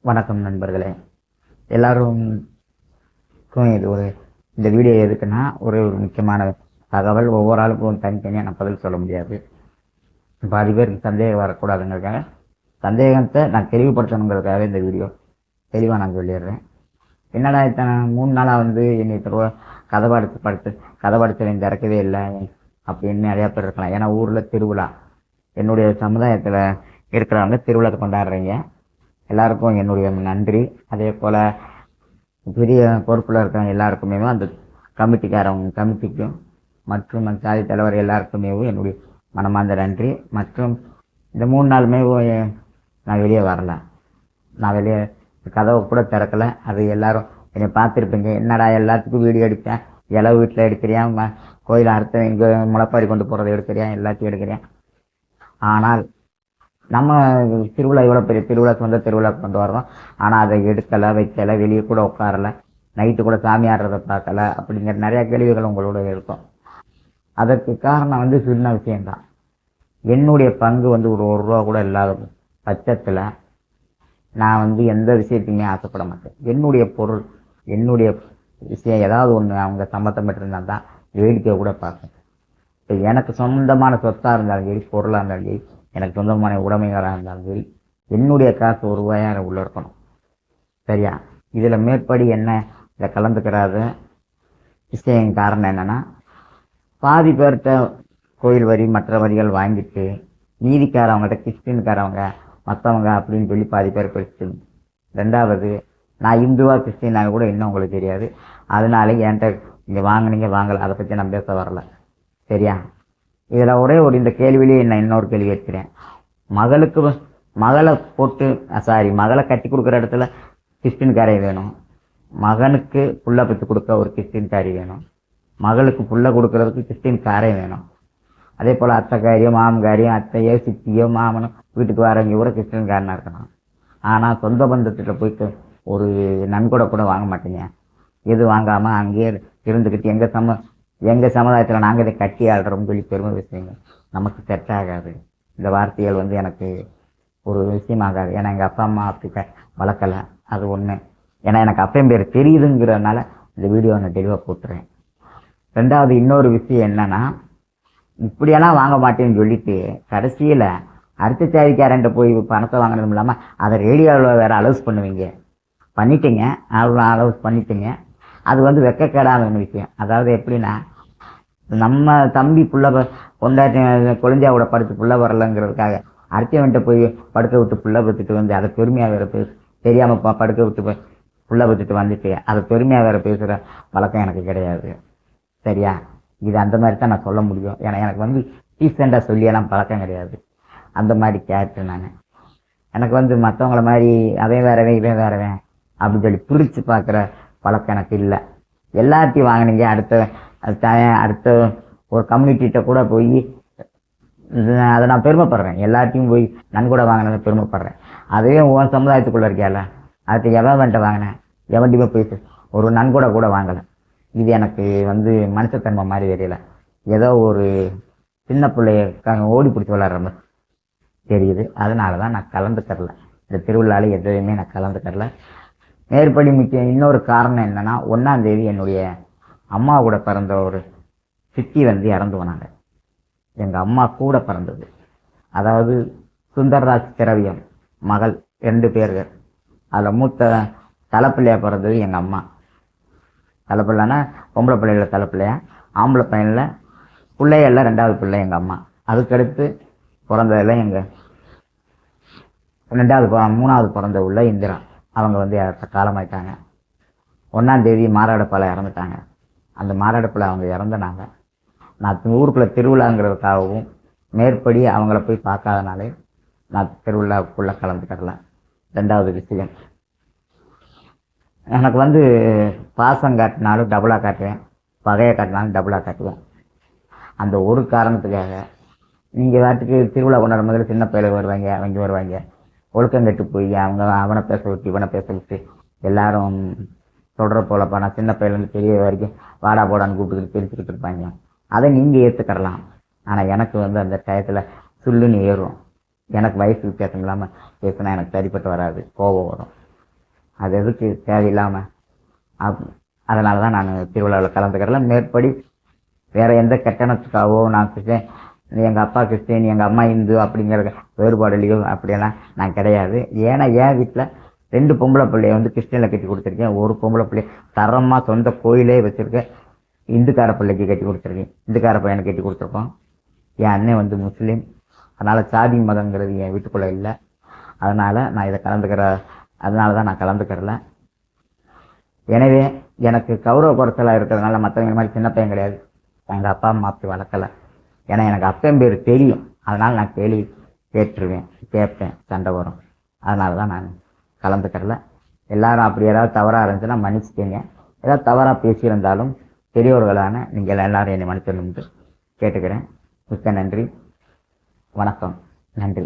வணக்கம் நண்பர்களே. எல்லாருக்கும் இந்த வீடியோ எதுக்குன்னா, ஒரு முக்கியமான தகவல். ஒவ்வொரு ஆளுக்கும் தனித்தனியாக நான் பதில் சொல்ல முடியாது. பாதி பேருக்கு சந்தேகம் வரக்கூடாதுங்கிறதுக்காக, சந்தேகத்தை நான் தெளிவுபடுத்தணுங்கிறதுக்காக இந்த வீடியோ தெளிவாக நான் சொல்லிடுறேன். என்னடா இத்தனை 3 நாளாக என்னை கதை படித்து திறக்கவே இல்லை அப்படின்னு நிறையா பேர் இருக்கலாம். ஏன்னா ஊரில் திருவிழா, என்னுடைய சமுதாயத்தில் இருக்கிறவங்க திருவிழாத்தை கொண்டாடுறீங்க. எல்லாருக்கும் என்னுடைய நன்றி. அதே போல் பெரிய பொறுப்பில் இருக்கிறவங்க எல்லாருக்குமே, அந்த கமிட்டிக்கும் மற்றும் அந்த சாதி தலைவர் எல்லாருக்குமே என்னுடைய மனமார்ந்த நன்றி. மற்றும் இந்த 3 நாளுமே நான் வெளியே வரல, நான் வெளியே கதவை கூட திறக்கலை. அது எல்லாரும் என்னை பார்த்துருப்பீங்க. என்னடா எல்லாத்துக்கும் வீடியோ எடுத்தேன், இளவு வீட்டில் எடுக்கிறியான், கோயில் அர்த்தம் இங்கே முளைப்பாரி கொண்டு போகிறத எடுக்கிறியான், எல்லாத்தையும் எடுக்கிறேன். ஆனால் நம்ம திருவிழா இவ்வளோ பெரிய திருவிழா, சொந்த திருவிழா கொண்டு வர்றோம். ஆனால் அதை எடுக்கலை, வைக்கலை, வெளியே கூட உட்காரலை, நைட்டு கூட சாமி ஆடுறதை பார்க்கல, அப்படிங்கிற நிறையா கேள்விகள் உங்களோட இருக்கும். அதற்கு காரணம் சின்ன விஷயந்தான். என்னுடைய பங்கு ஒரு ரூபா கூட இல்லாத பட்சத்தில் நான் எந்த விஷயத்தையுமே ஆசைப்பட மாட்டேன். என்னுடைய பொருள், என்னுடைய விஷயம் ஏதாவது ஒன்று அவங்க சம்மத்தம் பெற்றிருந்தால் தான் வேடிக்கை கூட பார்ப்பேன். இப்போ எனக்கு சொந்தமான சொத்தாக இருந்தாலும் சரி, பொருளாக இருந்தாலும் சரி, எனக்கு சொந்தமான உடைமைகளாக இருந்தாலும் சரி, என்னுடைய காசு ₹1 உள்ளே இருக்கணும். சரியா? இதில் மேற்படி என்ன இதை கலந்துக்கிறாத விஷயம் காரணம் என்னென்னா, பாதி பேர்கிட்ட கோயில் வரி மற்ற வரிகள் வாங்கிட்டு நீதிக்காரவங்கள்ட்ட கிறிஸ்டின்காரவங்க மற்றவங்க அப்படின்னு சொல்லி பாதி பேர் போயிடுச்சு. 2வது, நான் இந்துவா கிறிஸ்டினாக கூட இன்னும் உங்களுக்கு தெரியாது. அதனால என்கிட்ட இங்கே வாங்கினீங்க வாங்கலை, அதை பற்றி நான் பேச வரல. சரியா? இதில் ஒரே இந்த கேள்வியிலேயே நான் இன்னொரு கேள்வி கேட்கிறேன். மகளை கட்டி கொடுக்குற இடத்துல கிறிஸ்டின்காரை வேணும், மகனுக்கு புள்ள பெற்று கொடுக்க ஒரு கிறிஸ்டின்காரி வேணும், மகளுக்கு புள்ள கொடுக்கறதுக்கு கிறிஸ்டின்காரே வேணும். அதே போல் அத்தைக்காரியோ மாமன்காரியோ அத்தையோ சித்தியோ மாமனோ வீட்டுக்கு வரவங்க கூட கிறிஸ்டின்காரனாக இருக்கணும். ஆனால் சொந்த பந்தத்தில் போயிட்டு ஒரு நன்கொடை கூட வாங்க மாட்டீங்க. எது வாங்காமல் அங்கேயே இருந்துக்கிட்டு எங்கள் சமுதாயத்தில் நாங்கள் இதை கட்டி ஆடுறோம்னு சொல்லி பெருமை விஷயங்க நமக்கு செட் ஆகாது. இந்த வார்த்தைகள் எனக்கு ஒரு விஷயமாகாது. ஏன்னா எங்கள் அப்பா அம்மா அப்படி வளர்க்கலை, அது ஒன்று. ஏன்னா எனக்கு அப்பையும் பேர் தெரியுதுங்கிறதுனால இந்த வீடியோ நான் தெளிவாக போட்டுறேன். 2வது, இன்னொரு விஷயம் என்னென்னா, இப்படியெல்லாம் வாங்க மாட்டேன்னு சொல்லிட்டு கடைசியில் அடுத்த சாதிக்காரன்ட்ட போய் பணத்தை வாங்கினதும் இல்லாமல் அதை ரேடியோவில் வேறு அலோஸ் பண்ணிட்டீங்க. அவ்வளோ அலோஸ் பண்ணிட்டீங்க. அது வெக்கக்கேடான விஷயம். அதாவது எப்படின்னா, நம்ம தம்பி புள்ள கொண்டாட்டி கொழிஞ்சாவோட படுத்து புள்ள வரலைங்கிறதுக்காக அடுத்தவன்ட்ட போய் படுக்க விட்டு புள்ள பத்துட்டு அதை பெருமையாக வேறு தெரியாமல் படுக்க விட்டு புள்ள பத்துட்டு வந்துட்டு அதை பெருமையாக வேறு பேசுகிற வழக்கம் எனக்கு கிடையாது. சரியா? இது அந்த மாதிரி தான் நான் சொல்ல முடியும். ஏன்னா எனக்கு டீசெண்டாக சொல்லியெல்லாம் பழக்கம் கிடையாது. அந்த மாதிரி கேரக்டர் நான். எனக்கு மற்றவங்கள மாதிரி அதே வேறவே இதே வேறவே அப்படின்னு சொல்லி பிரித்து பார்க்குற பழக்கம் எனக்கு இல்லை. எல்லாத்தையும் வாங்கினீங்க, அடுத்த ஒரு கம்யூனிட்டிகிட்ட கூட போய் அதை நான் பெருமைப்படுறேன். எல்லாத்தையும் போய் நன்கொடை வாங்கினதை பெருமைப்படுறேன். அதுவே உன் சமுதாயத்துக்குள்ளே இருக்கியால, அதுக்கு எவன்ட்ட வாங்கினேன், எவன்டியுமே போய் ஒரு நன்கொடை கூட வாங்கலை. இது எனக்கு மனுஷத்தன்மை மாதிரி தெரியல. ஏதோ ஒரு சின்ன பிள்ளைய ஓடி பிடிச்சி விளாட்ற மாதிரி தெரியுது. அதனால தான் நான் கலந்துக்கரல. இந்த திருவிழாவில் எதுவுமே நான் கலந்துக்கரல. மேற்படி முக்கியம் இன்னொரு காரணம் என்னென்னா, 1ஆம் தேதி என்னுடைய அம்மா கூட பிறந்த ஒரு சித்தி இறந்து போனாங்க. எங்கள் அம்மா கூட பிறந்தது. அதாவது சுந்தர்ராஜ் திரவியம் மகள் 2 பேர்கள். அதில் மூத்த தலைப்பிள்ளையாக பிறந்தது எங்கள் அம்மா. தலைப்பிள்ளைன்னா பொம்பளை பிள்ளைகள தலைப்பிள்ளையா, ஆம்பளை பையனில் பிள்ளைகளில் 2வது பிள்ளை எங்கள் அம்மா. அதுக்கடுத்து பிறந்ததில் எங்கள் 3வது பிறந்த உள்ள இந்திரா. அவங்க காலமாயிட்டாங்க. 1ஆம் தேதி மாறாடப்பாலை இறந்துட்டாங்க. அந்த மாறாடப்பாலை அவங்க இறந்தனாங்க. நான் ஊருக்குள்ளே திருவிழாங்கிறதுக்காகவும் மேற்படி அவங்கள போய் பார்க்காதனாலே நான் திருவிழாவுக்குள்ளே கலந்துக்கரல. 2வது விஷயம், எனக்கு பாசம் காட்டினாலும் டபுளாக காட்டுவேன், பகையை காட்டினாலும் டபுளாக காட்டுவேன். அந்த ஒரு காரணத்துக்காக நீங்கள் வாட்டுக்கு திருவிழா கொண்டாடும் போது சின்ன பையலுக்கு வருவாங்க, அவங்க வருவாங்க, ஒழுக்கம் கெட்டு போய் அவனை பேச விட்டு இவனை பேச விட்டு எல்லாரும் தொடர போலப்பா நான் சின்ன பையலேருந்து பெரிய வரைக்கும் வாடா போடான்னு கூப்பிட்டுக்கிட்டு பிரிச்சுக்கிட்டு இருப்பாங்க. அதை நீங்கள் ஏற்றுக்கரலாம். ஆனால் எனக்கு அந்த டயத்தில் சுள்ளுன்னு ஏறும். எனக்கு வயசு வித்தியாசம் இல்லாமல் பேசினா எனக்கு சரிப்பட்டு வராது, கோபம் வரும். அது எதுக்கு தேவையில்லாமல் அதனால தான் நான் திருவிழாவில் கலந்துக்கிறல. மேற்படி வேறு எந்த கட்டணத்துக்காகவோ நான் கிறிஸ்டின், எங்கள் அப்பா கிறிஸ்டின், எங்கள் அம்மா இந்து அப்படிங்கிற வேறுபாடுலையோ அப்படியெல்லாம் நான் கிடையாது. ஏன்னா என் வீட்டில் 2 பொம்பளை பிள்ளைய வந்து கிறிஸ்டினில் கட்டி கொடுத்துருக்கேன். ஒரு பொம்பளை பிள்ளைய தரமாக சொந்த கோயிலே வச்சுருக்கேன். இந்துக்கார பிள்ளைக்கு கட்டி கொடுத்துருக்கேன். இந்துக்கார பையனை கட்டி கொடுத்துருக்கோம். என் அண்ணன் வந்து முஸ்லீம். அதனால் சாதி மதங்கிறது என் வீட்டுக்குள்ளே இல்லை. அதனால் நான் இதை அதனால தான் நான் கலந்துக்கிறல. எனவே எனக்கு கௌரவ குறைச்சலாக இருக்கிறதுனால மற்றவங்க மாதிரி சின்ன பையன் கிடையாது. எங்கள் அப்பா அம்மா அப்படி வளர்க்கலை. ஏன்னா எனக்கு அப்பன் பேர் தெரியும். அதனால் நான் கேள்வி கேட்பேன், சண்டை வரும். அதனால தான் நான் கலந்துக்கிறல. எல்லாரும் அப்படி ஏதாவது தவறாக இருந்துச்சுன்னா மன்னிச்சுக்கங்க. ஏதாவது தவறாக பேசியிருந்தாலும் பெரியோர்களான நீங்கள் எல்லாரும் என்னை மன்னிச்சிருந்து கேட்டுக்கிறேன். மிக்க நன்றி. வணக்கம். நன்றி.